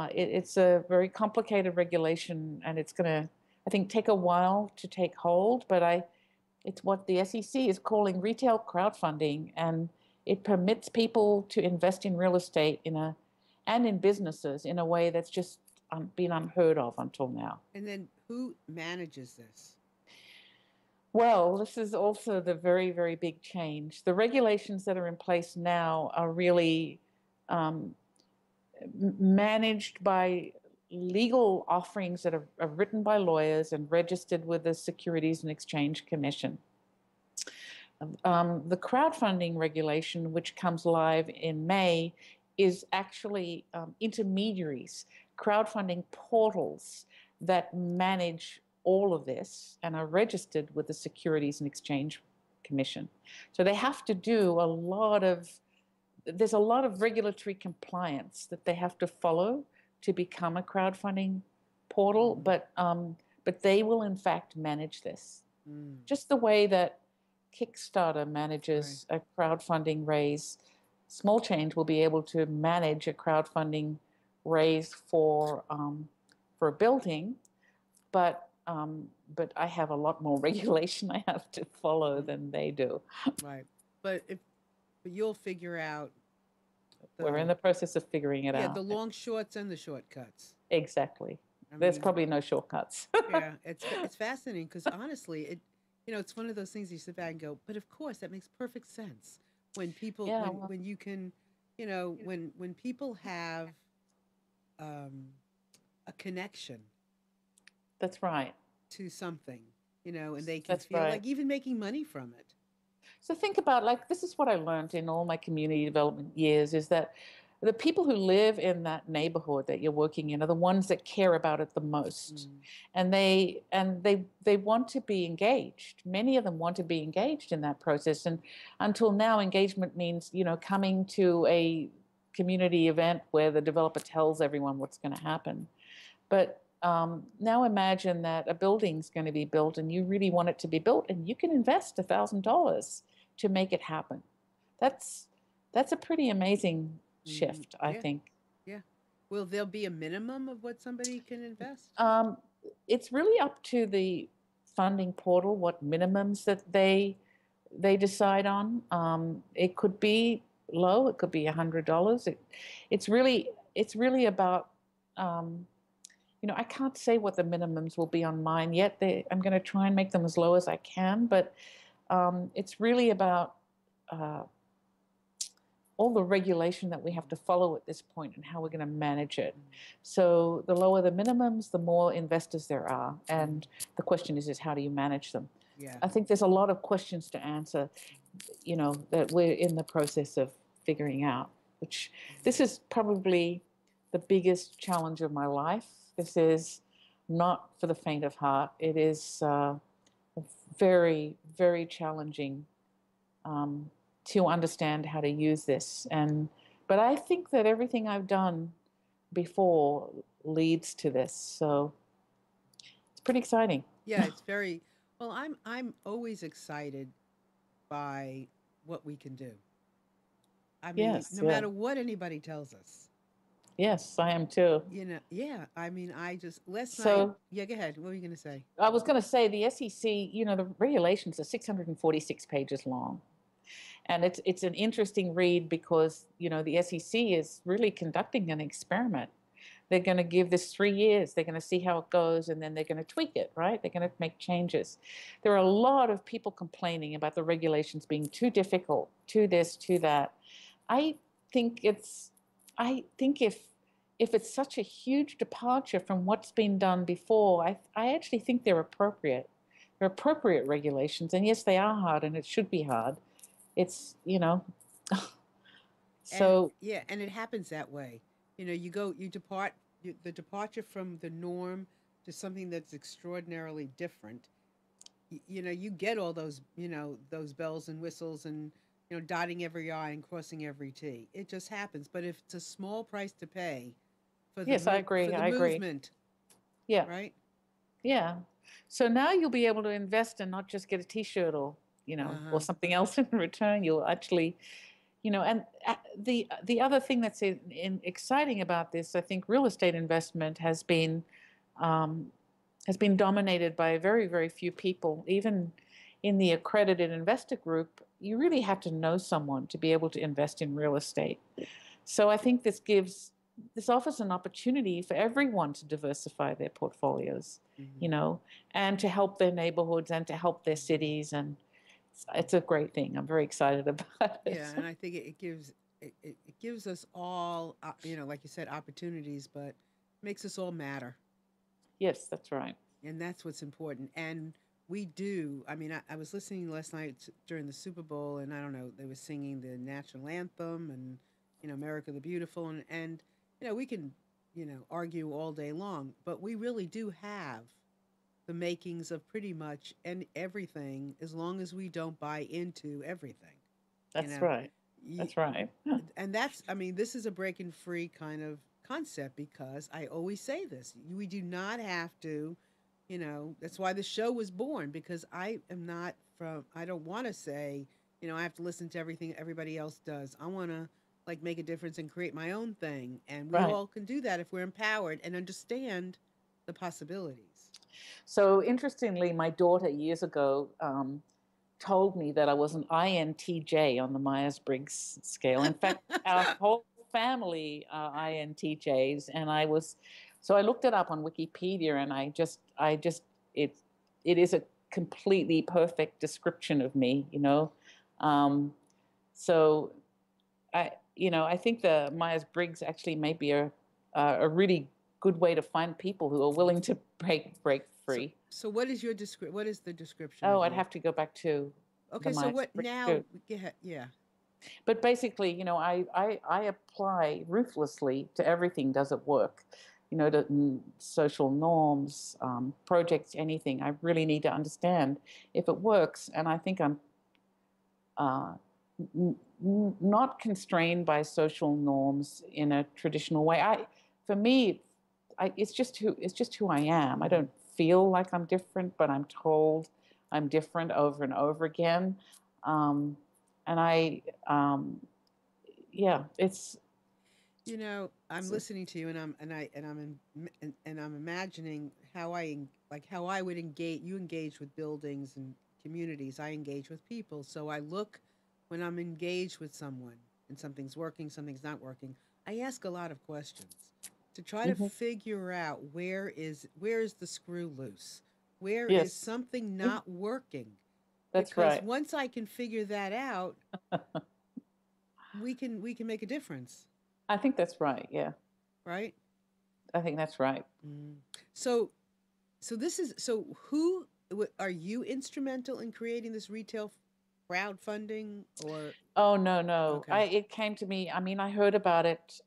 It's a very complicated regulation, and it's going to, I think, take a while to take hold. But it's what the SEC is calling retail crowdfunding, and it permits people to invest in real estate and in businesses in a way that's just been unheard of until now. And then who manages this? Well, this is also the very, very big change. The regulations that are in place now are really managed by legal offerings that are written by lawyers and registered with the Securities and Exchange Commission. The crowdfunding regulation, which comes live in May, is actually intermediaries, crowdfunding portals that manage all of this and are registered with the Securities and Exchange Commission. So they have to do there's a lot of regulatory compliance that they have to follow to become a crowdfunding portal, but they will in fact manage this. Just the way that Kickstarter manages a crowdfunding raise, Small Change will be able to manage a crowdfunding raise for a building, but I have a lot more regulation I have to follow than they do. Right. But you'll figure out. We're in the process of figuring it out. Yeah, the long shorts and the shortcuts. Exactly. There's probably no shortcuts. Yeah, it's fascinating because honestly, it's one of those things you sit back and go, but of course that makes perfect sense when people when you can, when people have a connection. That's right. To something, and they can feel like even making money from it. So think about, this is what I learned in all my community development years, is that the people who live in that neighborhood that you're working in are the ones that care about it the most. And they want to be engaged. Many of them want to be engaged in that process. And until now, engagement means, coming to a community event where the developer tells everyone what's going to happen. But now imagine that a building's going to be built and you really want it to be built, and you can invest $1,000 to make it happen. That's a pretty amazing shift, I think. Yeah. Will there be a minimum of what somebody can invest? It's really up to the funding portal what minimums that they they decide on. It could be low, it could be $100. It's really about, um, I can't say what the minimums will be on mine yet. I'm going to try and make them as low as I can, but it's really about uh, all the regulation that we have to follow at this point and how we're going to manage it. So the lower the minimums, the more investors there are, and the question is how do you manage them? Yeah. I think there's a lot of questions to answer, that we're in the process of figuring out, which this is probably the biggest challenge of my life. This is not for the faint of heart. It is very, very challenging to understand how to use this. But I think that everything I've done before leads to this. So it's pretty exciting. Yeah, it's very well. I'm always excited by what we can do. I mean, Yes, no yeah. matter what anybody tells us, Yes, I am too. yeah. I mean, I just last night. So Yeah, go ahead. What were you going to say? I was going to say the SEC, the regulations are 646 pages long. And it's an interesting read because, the SEC is really conducting an experiment. They're going to give this 3 years. They're going to see how it goes, and then they're going to tweak it, right? They're going to make changes. There are a lot of people complaining about the regulations being too difficult, too this, too that. I think if it's such a huge departure from what's been done before, I actually think they're appropriate. They're appropriate regulations, and yes, they are hard, and it should be hard. It's, And so yeah, and it happens that way. You depart the departure from the norm to something that's extraordinarily different. You get all those bells and whistles and dotting every I and crossing every T. It just happens. But if it's a small price to pay for yes, I agree. for the I agree. movement, Yeah, right? yeah. So now you'll be able to invest and not just get a T-shirt or Uh-huh. or something else in return. You'll actually, and the other thing that's exciting about this, I think, real estate investment um, has been dominated by very, very few people. Even in the accredited investor group, you really have to know someone to be able to invest in real estate. So I think this offers an opportunity for everyone to diversify their portfolios, Mhm. and to help their neighborhoods and to help their cities. And it's a great thing. I'm very excited about it. Yeah, and I think it gives us all like you said, opportunities, but makes us all matter. Yes, that's right. And that's what's important. And we do. I mean, I was listening last night during the Super Bowl, and I don't know, they were singing the national anthem and America the Beautiful, and we can argue all day long, but we really do have the makings of pretty much and everything, as long as we don't buy into everything. You That's know, right. you, That's right. and that's I mean, this is a break-and free kind of concept, because I always say this: we do not have to. That's why the show was born, because I am not from. I don't want to say, I have to listen to everything everybody else does. I want to like make a difference and create my own thing, and we Right. all can do that if we're empowered and understand the possibilities. So interestingly, my daughter years ago told me that I was an INTJ on the Myers-Briggs scale. In fact, our whole family are INTJs, and so I looked it up on Wikipedia, and it, it is a completely perfect description of me, Um, so I think the Myers-Briggs actually may be a really good way to find people who are willing to break So, free. so what is your what is the description Oh, of I'd you? have to go back to the Okay, so what Myers-Briggs now? too. Yeah. But basically, I apply ruthlessly to everything. Does it work? To social norms, projects, anything. I really need to understand if it works. And I think I'm uh, not constrained by social norms in a traditional way. For me, it's just who I am. I Mhm. don't feel like I'm different, but I'm told I'm different over and over again. Um, and yeah, I'm it's listening to you, and I'm imagining how how I would engage with buildings and communities, I engage with people. So I look when I'm engaged with someone and something's working, something's not working. I ask a lot of questions to try to Hmm. figure out where is the screw loose? Where is Yes, something not working? that's Because right. once I can figure that out, we can make a difference, I think that's right. Yeah, right? I think that's right. Mm. So so who are you instrumental in creating this retail crowdfunding or Oh no, no. okay. It came to me. I mean, I heard about it.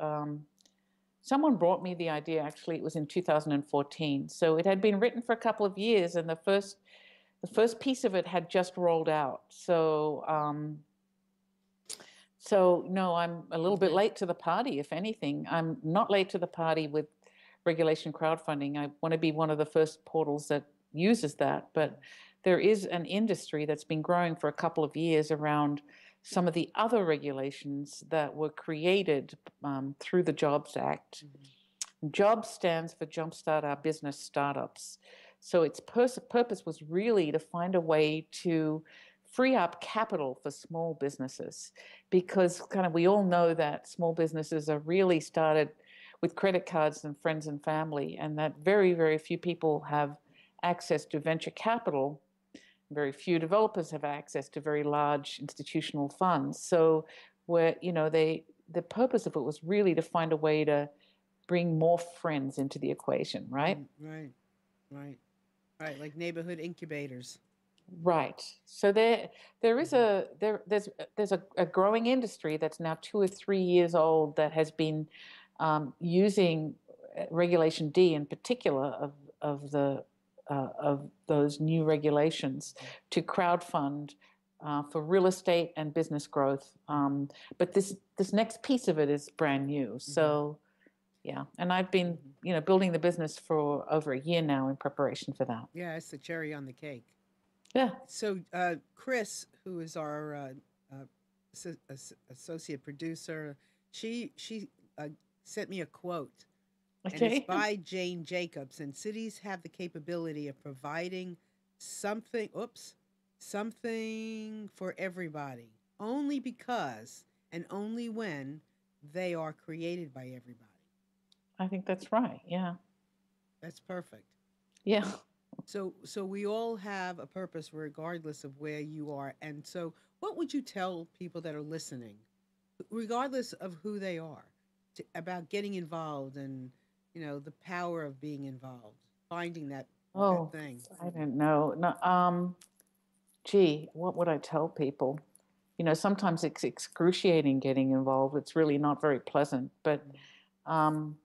Someone brought me the idea. Actually, it was in 2014. So it had been written for a couple of years, and the first piece of it had just rolled out. So no, I'm a little bit Okay. late to the party. If anything, I'm not late to the party with regulation crowdfunding. I want to be one of the first portals that uses that. But there is an industry that's been growing for a couple of years around some of the other regulations that were created through the Jobs Act. Mhm. JOB stands for Jumpstart Our Business Startups. So its purpose was really to find a way to free up capital for small businesses, because kind of we all know that small businesses are really started with credit cards and friends and family, and that very, very few people have access to venture capital. Very few developers have access to very large institutional funds. So where, the purpose of it was really to find a way to bring more friends into the equation, right? Right. Right. Right. Like neighborhood incubators. Right. So there is Mhm. a growing industry that's now 2 or 3 years old that has been using Regulation D in particular of those new regulations to crowdfund for real estate and business growth. But this next piece of it is brand new. Mhm. So yeah, and I've been, Mhm. building the business for over a year now in preparation for that. Yeah, it's the cherry on the cake. Yeah. So Chris, who is our associate producer, she sent me a quote, and it's Okay. by Jane Jacobs. And cities have the capability of providing something. Oops, something for everybody, only because and only when they are created by everybody. I think that's right. Yeah. That's perfect. Yeah. So we all have a purpose regardless of where you are. And so what would you tell people that are listening, regardless of who they are, about getting involved and the power of being involved, finding that Oh, thing. I don't know. No, gee, what would I tell people? Sometimes it's excruciating getting involved. It's really not very pleasant, but um,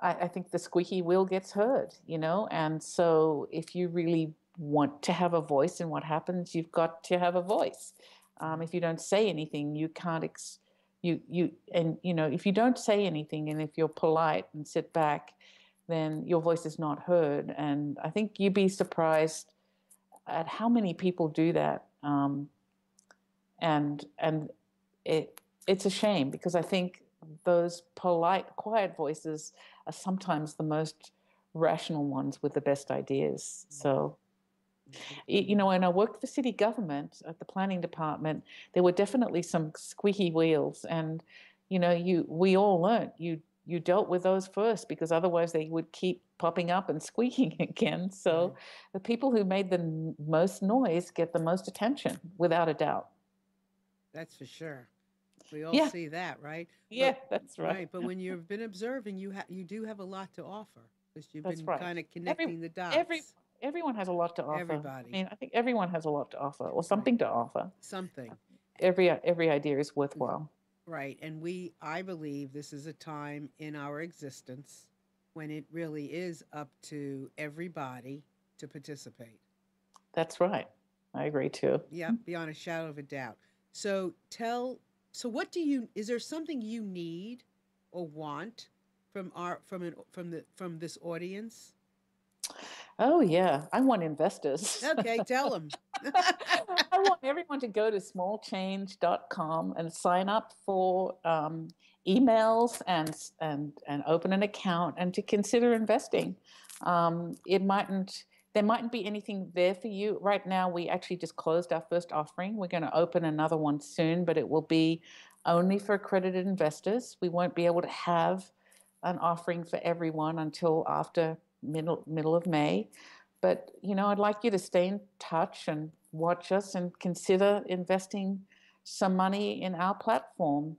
I think the squeaky wheel gets heard, and so if you really want to have a voice in what happens, you've got to have a voice. If you don't say anything, you can't if you don't say anything, and if you're polite and sit back, then your voice is not heard. And I think you'd be surprised at how many people do that. And it's a shame, because I think those polite, quiet voices are sometimes the most rational ones with the best ideas. So, when I worked for city government at the planning department, there were definitely some squeaky wheels, and we all learned you dealt with those first, because otherwise they would keep popping up and squeaking again. Right. So the people who made the most noise get the most attention, without a doubt. That's for sure. We all Yeah, see that, right? But yeah, that's right. right, but when you've been observing, you do have a lot to offer because you've That's been right. kind of Every connecting the every dots. everyone has a lot to offer. I Everybody, mean, I think everyone has a lot to offer, or right? something to offer. Something. Every idea is worthwhile. Right. And I believe this is a time in our existence when it really is up to everybody to participate. That's right. I agree too. Yep, beyond a shadow of a doubt. So so is there something you need or want from this audience? Oh yeah, I want investors. Okay, tell them. I want everyone to go to smallchange.com and sign up for emails and open an account and to consider investing. It mightn't there mightn't be anything there for you right now. We actually just closed our first offering. We're going to open another one soon, but it will be only for accredited investors. We won't be able to have an offering for everyone until after middle of May. But I'd like you to stay in touch and watch us and consider investing some money in our platform.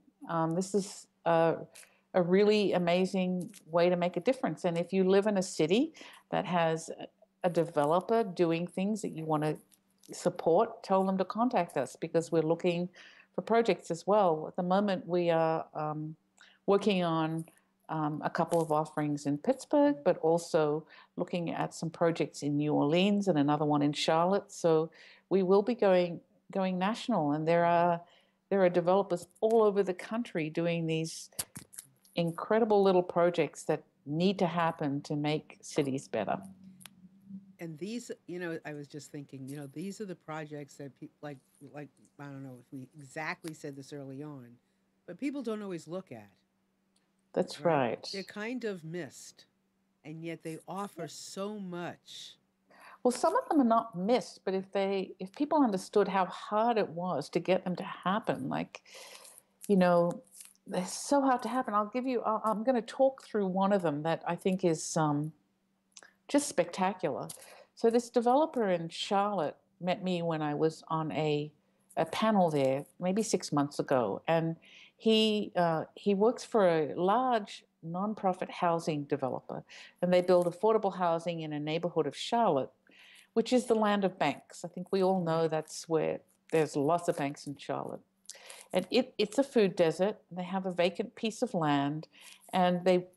This is a really amazing way to make a difference. And if you live in a city that has a developer doing things that you want to support, tell them to contact us, because we're looking for projects as well. At the moment, we are working on a couple of offerings in Pittsburgh, but also looking at some projects in New Orleans and another one in Charlotte. So we will be going national, and there are developers all over the country doing these incredible little projects that need to happen to make cities better. And these, I was just thinking, these are the projects that people like I don't know if we exactly said this early on, but people don't always look at. That's Right? right. They're kind of missed, and yet they offer so much. Well, some of them are not missed, but if people understood how hard it was to get them to happen, they're so hard to happen. I'm going to talk through one of them that I think is just spectacular. So this developer in Charlotte met me when I was on a panel there maybe 6 months ago, and he works for a large nonprofit housing developer, and they build affordable housing in a neighborhood of Charlotte, which is the land of banks. I think we all know that's where there's lots of banks in Charlotte. And it's a food desert. They have a vacant piece of land, and they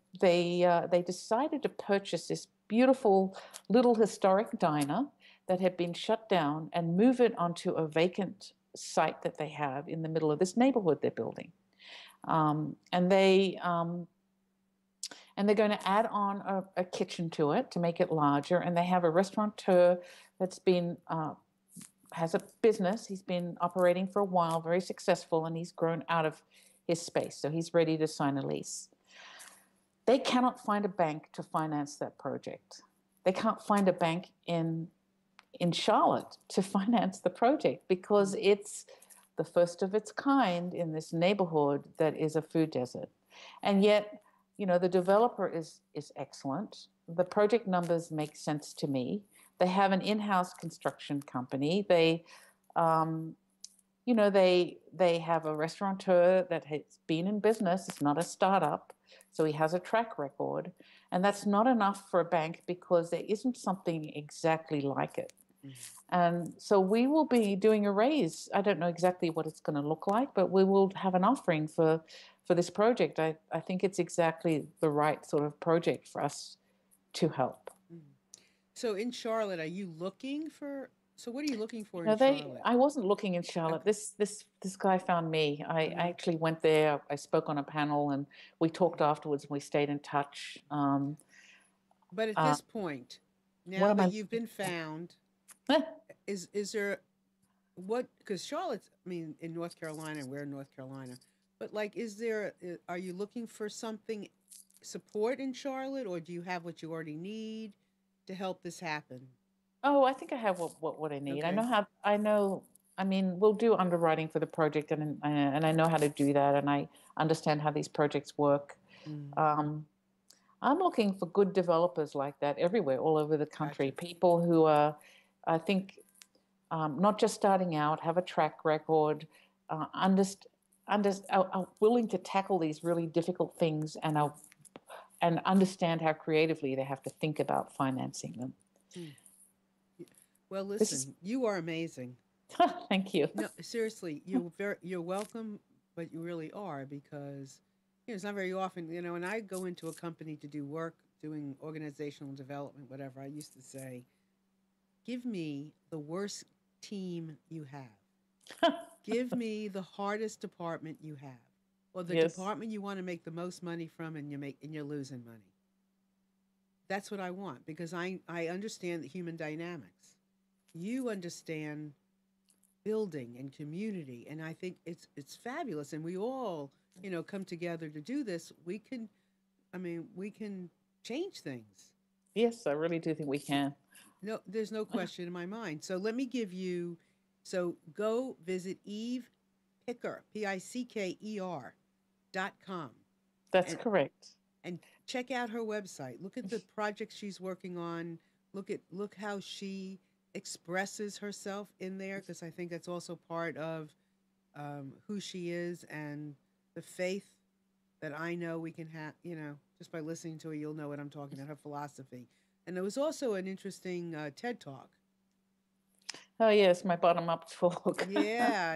decided to purchase this beautiful little historic diner that had been shut down and move it onto a vacant site that they have in the middle of this neighborhood they're building. And they're going to add on a kitchen to it to make it larger. And they have a restaurateur that's been has a business. He's been operating for a while, very successful, and he's grown out of his space. So he's ready to sign a lease. They cannot find a bank to finance that project. They can't find a bank in Charlotte to finance the project because it's the first of its kind in this neighborhood that is a food desert. And yet, the developer is excellent. The project numbers make sense to me. They have an in-house construction company. They have a restaurateur that has been in business. It's not a startup, so he has a track record. And that's not enough for a bank because there isn't something exactly like it. And so we will be doing a raise. I don't know exactly what it's going to look like, but we will have an offering for this project. I think it's exactly the right sort of project for us to help. So in Charlotte, are you looking for? So what are you looking for in Charlotte? I wasn't looking in Charlotte. Okay. This guy found me. I actually went there. I spoke on a panel, and we talked afterwards, and we stayed in touch. But at this point, now that you've been found, is there what? Because Charlotte's, in North Carolina, we're in North Carolina, but are you looking for something support in Charlotte, or do you have what you already need to help this happen? Oh, I think I have what I need. Okay. We'll do underwriting for the project, and I know how to do that, and I understand how these projects work. I'm looking for good developers like that everywhere, all over the country. Gotcha. People who are, I think, not just starting out, have a track record, are willing to tackle these really difficult things, and understand how creatively they have to think about financing them. Well, listen, you are amazing. Thank you. No, seriously, you're welcome, but you really are, because it's not very often, when I go into a company to do work, doing organizational development, whatever, I used to say, give me the worst team you have. Give me the hardest department you have, or the department you want to make the most money from, and you're losing money. That's what I want, because I understand the human dynamics. You understand building and community, and I think it's fabulous. And we all, come together to do this. We can change things. Yes, I really do think we can. No, there's no question in my mind. So let me give you. So go visit Eve Picker, PICKER.com, That's and correct. and check out her website. Look at the projects she's working on. Look how she expresses herself in there, because I think that's also part of who she is, and the faith that I know we can have. Just by listening to her, you'll know what I'm talking about. Her philosophy, and there was also an interesting TED talk. Oh yes, my bottom up talk. Yeah.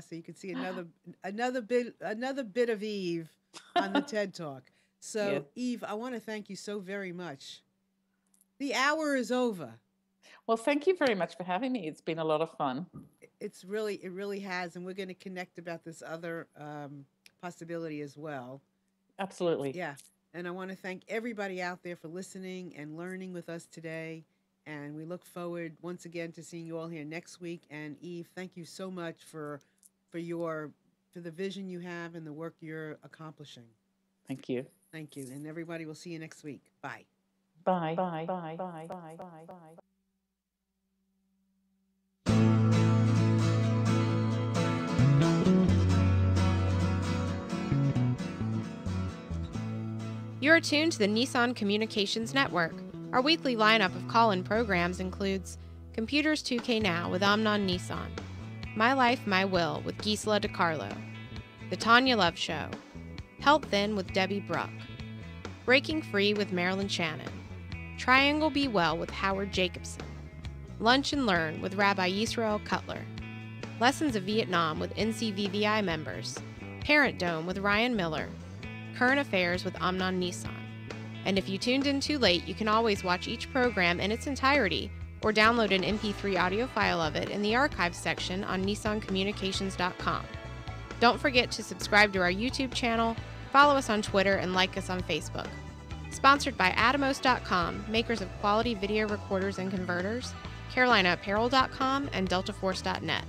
So you can see another bit of Eve on the TED talk. So Yes. Eve, I want to thank you so very much. The hour is over. Well, thank you very much for having me. It's been a lot of fun. It really has, and we're going to connect about this other possibility as well. Absolutely. Yeah, and I want to thank everybody out there for listening and learning with us today. And we look forward once again to seeing you all here next week. And Eve, thank you so much for the vision you have and the work you're accomplishing. Thank you. Thank you, and everybody will see you next week. Bye. Bye. Bye. Bye. Bye. Bye. Bye. Bye. You're tuned to the Nissan Communications Network. Our weekly lineup of call-in programs includes Computers 2K Now with Amnon Nissan, My Life, My Will with Gisela DiCarlo, The Tanya Love Show, Health In with Debbie Bruck, Breaking Free with Marilyn Shannon, Triangle Be Well with Howard Jacobson, Lunch and Learn with Rabbi Yisrael Cutler, Lessons of Vietnam with NCVVI members, Parent Dome with Ryan Miller, Current Affairs with Amnon Nissan. And if you tuned in too late, you can always watch each program in its entirety or download an MP3 audio file of it in the archives section on nissancommunications.com. Don't forget to subscribe to our YouTube channel, follow us on Twitter, and like us on Facebook. Sponsored by Atomos.com, makers of quality video recorders and converters, CarolinaApparel.com, and DeltaForce.net.